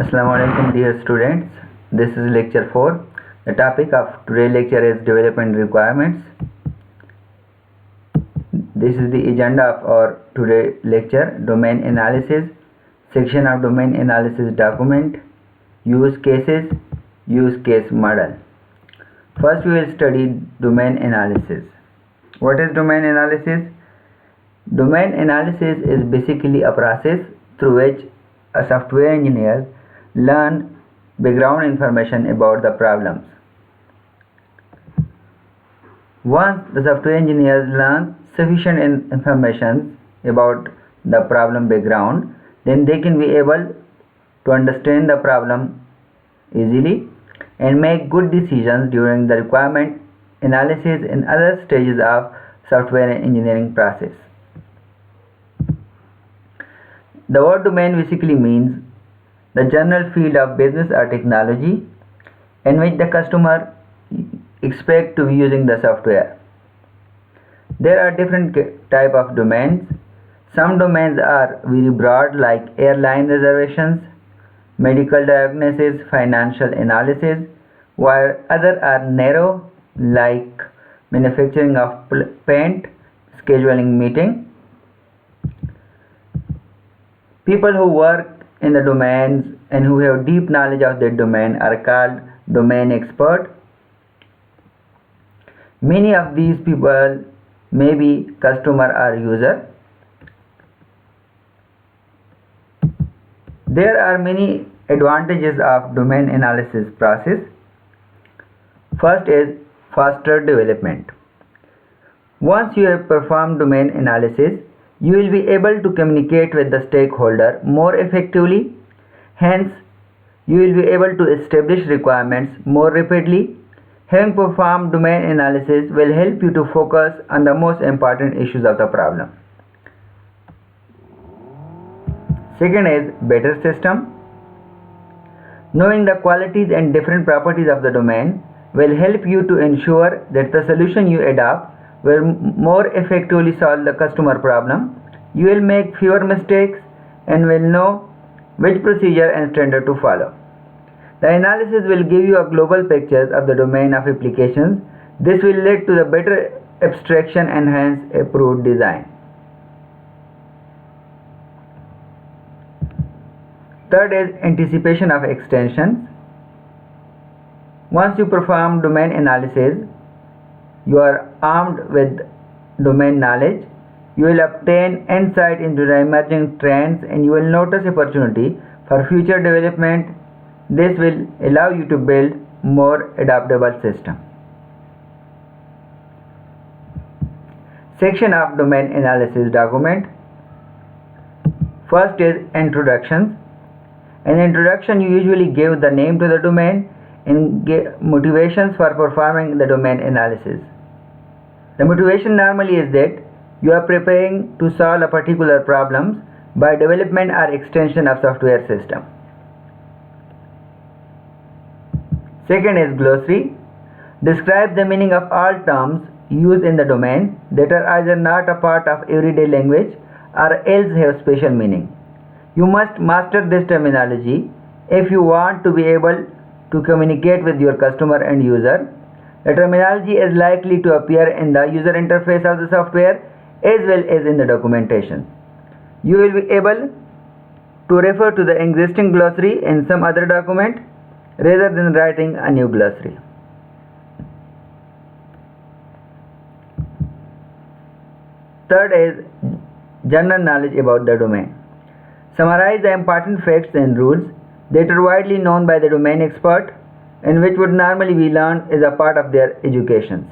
Assalamu alaikum dear students. This is lecture 4. The topic of today's lecture is development requirements. This is the agenda of our today's lecture: domain analysis, section of domain analysis document, use cases, use case model. First we will study domain analysis. What is domain analysis? Domain analysis is basically a process through which a software engineer learn background information about the problems. Once the software engineers learn sufficient information about the problem background, then they can be able to understand the problem easily and make good decisions during the requirement analysis and other stages of software engineering process. The word domain basically means the general field of business or technology in which the customer expect to be using the software. There are different type of domains. Some domains are very broad, like airline reservations, medical diagnosis, financial analysis, while others are narrow, like manufacturing of paint, scheduling meeting. People who work in the domains and who have deep knowledge of their domain are called domain expert. Many of these people may be customer or user. There are many advantages of domain analysis process. First is faster development. Once you have performed domain analysis, you will be able to communicate with the stakeholder more effectively. Hence, you will be able to establish requirements more rapidly. Having performed domain analysis will help you to focus on the most important issues of the problem. Second is better system. Knowing the qualities and different properties of the domain will help you to ensure that the solution you adopt will more effectively solve the customer problem. You will make fewer mistakes and will know which procedure and standard to follow. The analysis will give you a global picture of the domain of applications. This will lead to the better abstraction and hence improved design. Third is anticipation of extensions. Once you perform domain analysis, you are armed with domain knowledge. You will obtain insight into the emerging trends and you will notice opportunity for future development. This will allow you to build more adaptable system. Section of domain analysis document. First is introductions. In introduction, you usually give the name to the domain and give motivations for performing the domain analysis. The motivation normally is that you are preparing to solve a particular problem by development or extension of software system. Second is glossary. Describe the meaning of all terms used in the domain that are either not a part of everyday language or else have special meaning. You must master this terminology if you want to be able to communicate with your customer and user. The terminology is likely to appear in the user interface of the software as well as in the documentation. You will be able to refer to the existing glossary in some other document rather than writing a new glossary. Third is general knowledge about the domain. Summarize the important facts and rules that are widely known by the domain expert and which would normally be learned as a part of their education.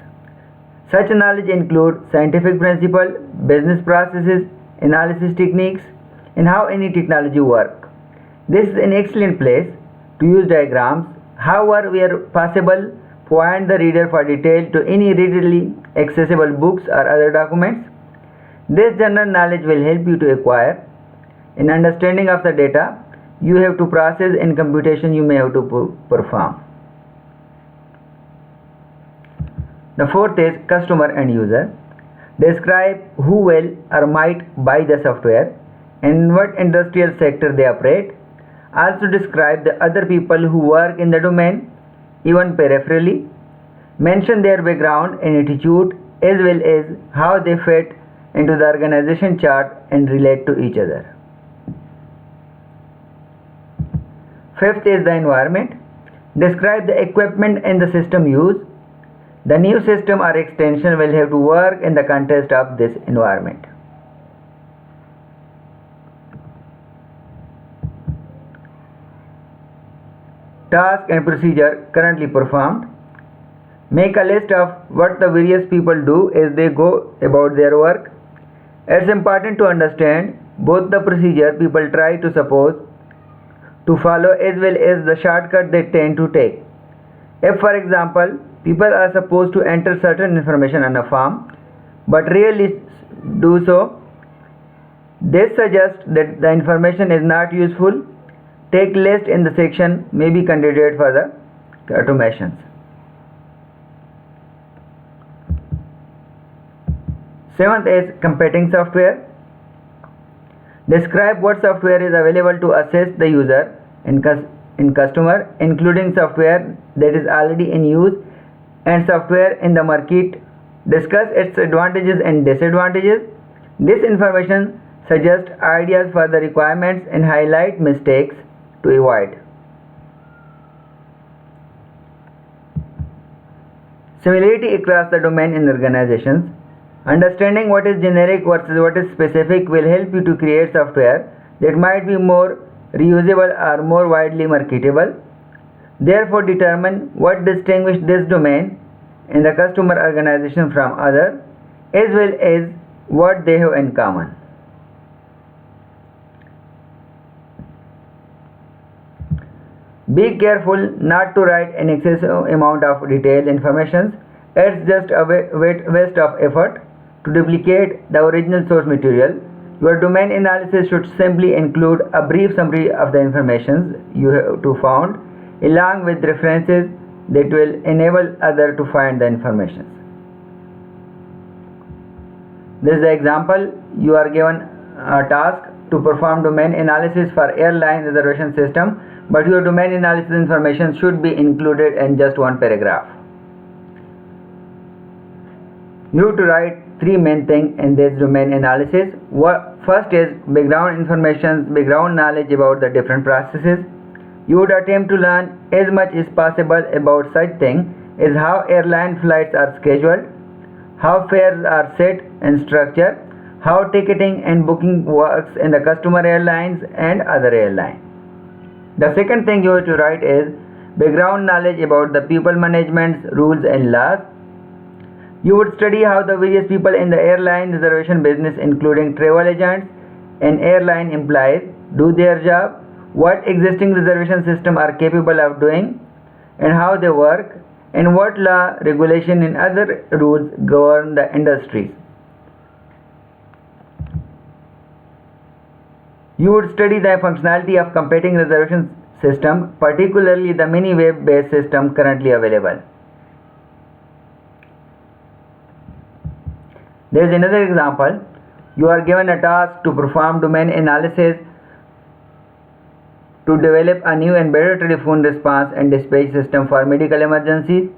Such knowledge includes scientific principles, business processes, analysis techniques, and how any technology works. This is an excellent place to use diagrams. However, where possible, point the reader for detail to any readily accessible books or other documents. This general knowledge will help you to acquire an understanding of the data you have to process and computation you may have to perform. The fourth is customer and user. Describe who will or might buy the software and what industrial sector they operate. Also describe the other people who work in the domain, even peripherally. Mention their background and attitude as well as how they fit into the organization chart and relate to each other. Fifth is the environment. Describe the equipment and the system used. The new system or extension will have to work in the context of this environment. Task and procedure currently performed. Make a list of what the various people do as they go about their work. It's important to understand both the procedure people try to follow as well as the shortcut they tend to take. If, for example, people are supposed to enter certain information on a form but rarely do so, this suggests that the information is not useful. Take list in the section may be candidate for the automations. Seventh is competing software. Describe what software is available to assist the user in customer, including software that is already in use and software in the market. Discuss its advantages and disadvantages. This information suggests ideas for the requirements and highlight mistakes to avoid. Similarity across the domain in organizations. Understanding what is generic versus what is specific will help you to create software that might be more reusable or more widely marketable. Therefore, determine what distinguishes this domain in the customer organization from others, as well as what they have in common. Be careful not to write an excessive amount of detailed information. It's just a waste of effort to duplicate the original source material. Your domain analysis should simply include a brief summary of the information you have to found, along with references that will enable others to find the information. This is the example. You are given a task to perform domain analysis for airline reservation system, but your domain analysis information should be included in just one paragraph. You have to write three main things in this domain analysis. First is background information, background knowledge about the different processes. You would attempt to learn as much as possible about such things as how airline flights are scheduled, how fares are set and structured, how ticketing and booking works in the customer airlines and other airlines. The second thing you have to write is background knowledge about the people management rules and laws. You would study how the various people in the airline reservation business, including travel agents and airline employees, do their job, what existing reservation systems are capable of doing, and how they work, and what law, regulation, and other rules govern the industries. You would study the functionality of competing reservation system, particularly the many web-based system currently available. There is another example. You are given a task to perform domain analysis to develop a new and better telephone response and dispatch system for medical emergencies.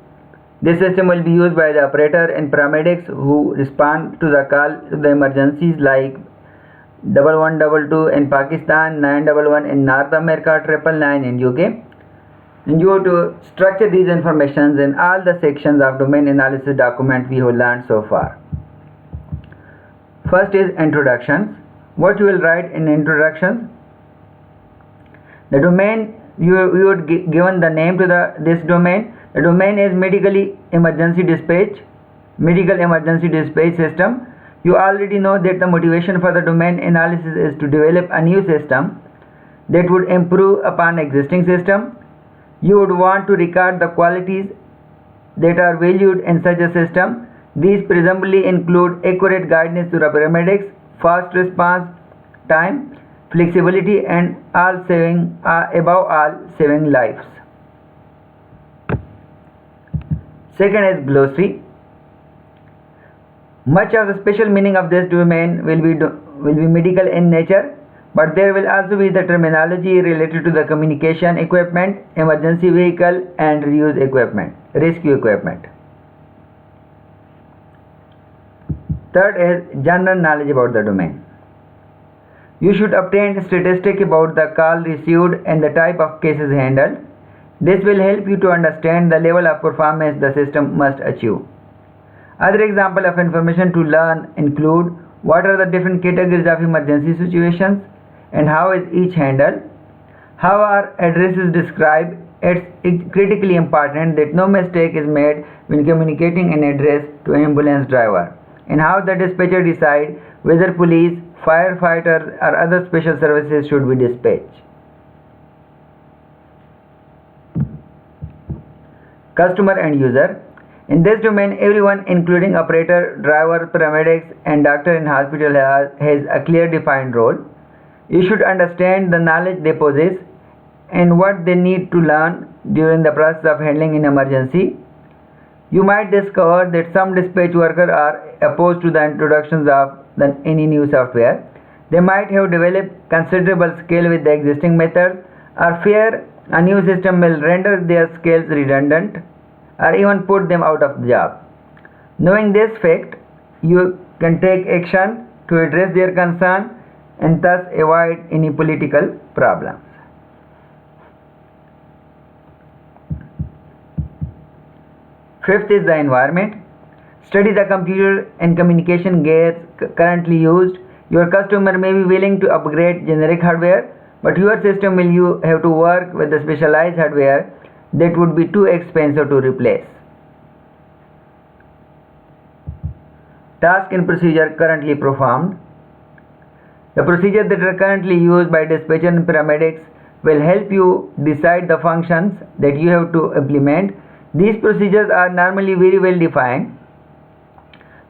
This system will be used by the operator and paramedics who respond to the call to the emergencies like 1122 in Pakistan, 911 in North America, 999 in UK. And you have to structure these informations in all the sections of domain analysis document we have learned so far. First is introductions. What you will write in introductions? The domain, you would given the name to this domain. The domain is medical emergency dispatch system. You already know that the motivation for the domain analysis is to develop a new system that would improve upon existing system. You would want to record the qualities that are valued in such a system. These presumably include accurate guidance to the paramedics, fast response time, flexibility, and above all saving lives. Second is glossary. Much of the special meaning of this domain will be medical in nature. but there will also be the terminology related to the communication equipment, emergency vehicle, and rescue equipment. Third is general knowledge about the domain. You should obtain statistics about the call received and the type of cases handled. This will help you to understand the level of performance the system must achieve. Other examples of information to learn include what are the different categories of emergency situations and how is each handled, how are addresses described. It's critically important that no mistake is made when communicating an address to an ambulance driver, and how the dispatcher decides whether police, firefighters, or other special services should be dispatched. Customer and user. In this domain, everyone, including operator, driver, paramedics, and doctor in hospital, has a clear defined role. You should understand the knowledge they possess and what they need to learn during the process of handling an emergency. You might discover that some dispatch workers are opposed to the introductions of any new software. They might have developed considerable skill with the existing methods, or fear a new system will render their skills redundant or even put them out of the job. Knowing this fact, you can take action to address their concern and thus avoid any political problems. Fifth is the environment. Study the computer and communication gears currently used. Your customer may be willing to upgrade generic hardware, but your system will have to work with the specialized hardware that would be too expensive to replace. Task and procedure currently performed. The procedures that are currently used by dispatcher and paramedics will help you decide the functions that you have to implement. These procedures are normally very well defined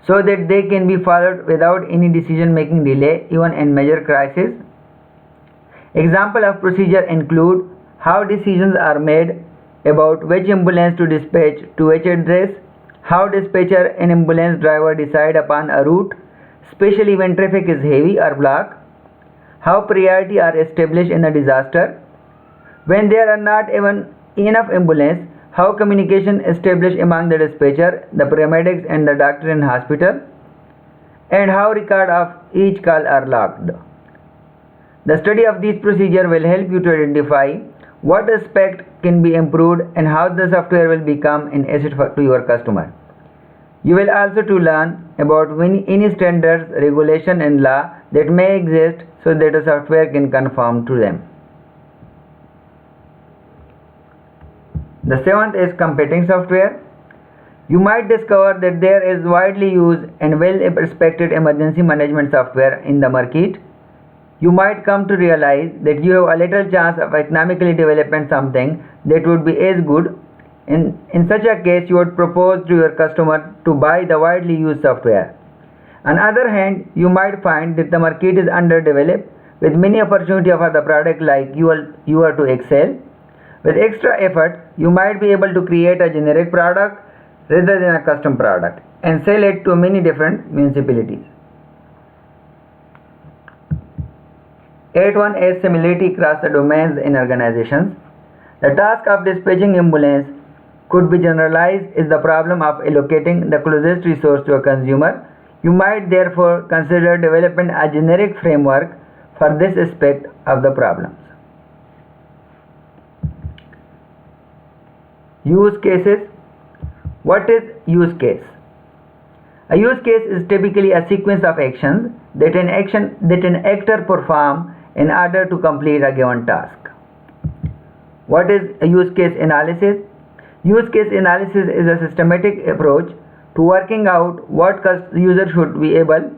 so that they can be followed without any decision-making delay, even in major crises. Examples of procedure include how decisions are made about which ambulance to dispatch to which address, how dispatcher and ambulance driver decide upon a route, especially when traffic is heavy or blocked, how priority are established in a disaster, when there are not even enough ambulance, how communication established among the dispatcher, the paramedics, and the doctor in hospital, and how record of each call are logged. The study of these procedures will help you to identify what aspect can be improved and how the software will become an asset to your customer. You will also to learn about any standards, regulation, and law that may exist so that the software can conform to them. The seventh is competing software. You might discover that there is widely used and well respected emergency management software in the market. You might come to realize that you have a little chance of economically developing something that would be as good. In such a case, you would propose to your customer to buy the widely used software. On the other hand, you might find that the market is underdeveloped with many opportunities for the product like you are to excel. With extra effort, you might be able to create a generic product rather than a custom product and sell it to many different municipalities. 8.1 is similarity across the domains in organizations. The task of dispatching ambulance could be generalized as the problem of allocating the closest resource to a consumer. You might therefore consider developing a generic framework for this aspect of the problems. Use cases. What is use case? A use case is typically a sequence of actions that an actor performs in order to complete a given task. What is a use case analysis? Use case analysis is a systematic approach to working out what user should be able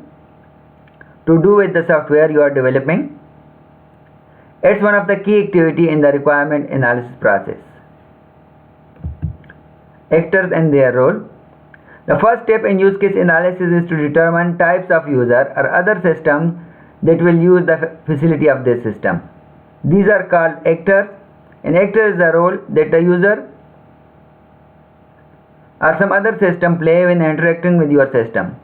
to do with the software you are developing. It's one of the key activities in the requirement analysis process. Actors and their role. The first step in use case analysis is to determine types of user or other systems that will use the facility of this system. These are called actors. An actor is a role that a user or some other system play when interacting with your system.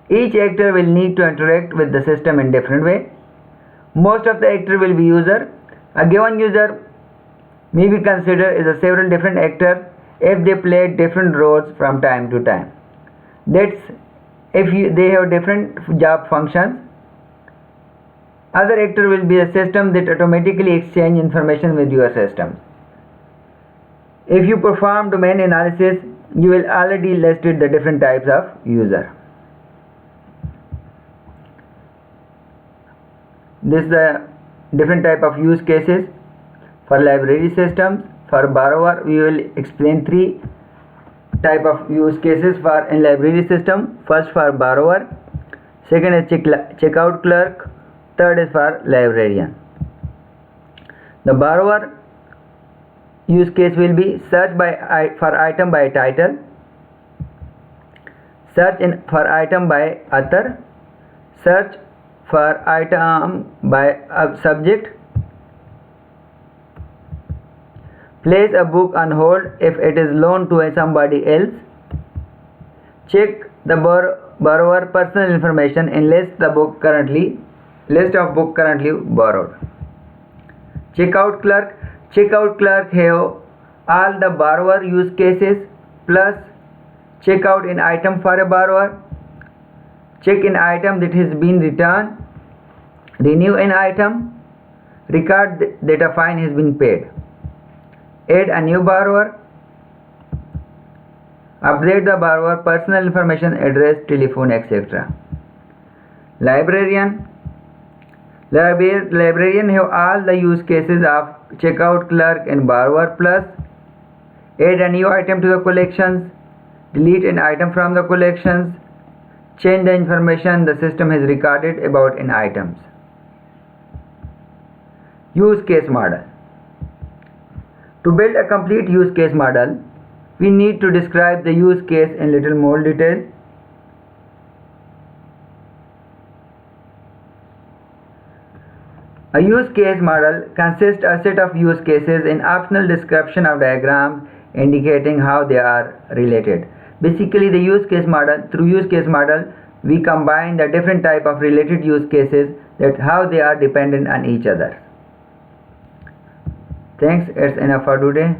Each actor will need to interact with the system in different way. Most of the actor will be user. A given user may be considered as a several different actors if they play different roles from time to time. That's if they have different job functions. Other actor will be a system that automatically exchange information with your system. If you perform domain analysis, you will already listed the different types of user. This is the different type of use cases for library systems. For borrower, we will explain three type of use cases for in library system. First for borrower, second is checkout clerk, third is for librarian. The borrower use case will be search for item by title, search for item by author, search for item by subject, place a book on hold if it is loaned to somebody else, check the borrower personal information and list of book currently borrowed. Checkout clerk have all the borrower use cases plus checkout an item for a borrower, check an item that has been returned, renew an item, record that a fine has been paid, add a new borrower, update the borrower personal information, address, telephone, etc. Librarian have all the use cases of checkout clerk and borrower plus add a new item to the collections, delete an item from the collections, change the information the system has recorded about an items. Use case model. To build a complete use case model, we need to describe the use case in little more detail. A use case model consists of a set of use cases and optional description of diagrams indicating how they are related. Basically, through use case model, we combine the different type of related use cases that how they are dependent on each other. Thanks, it's enough for today.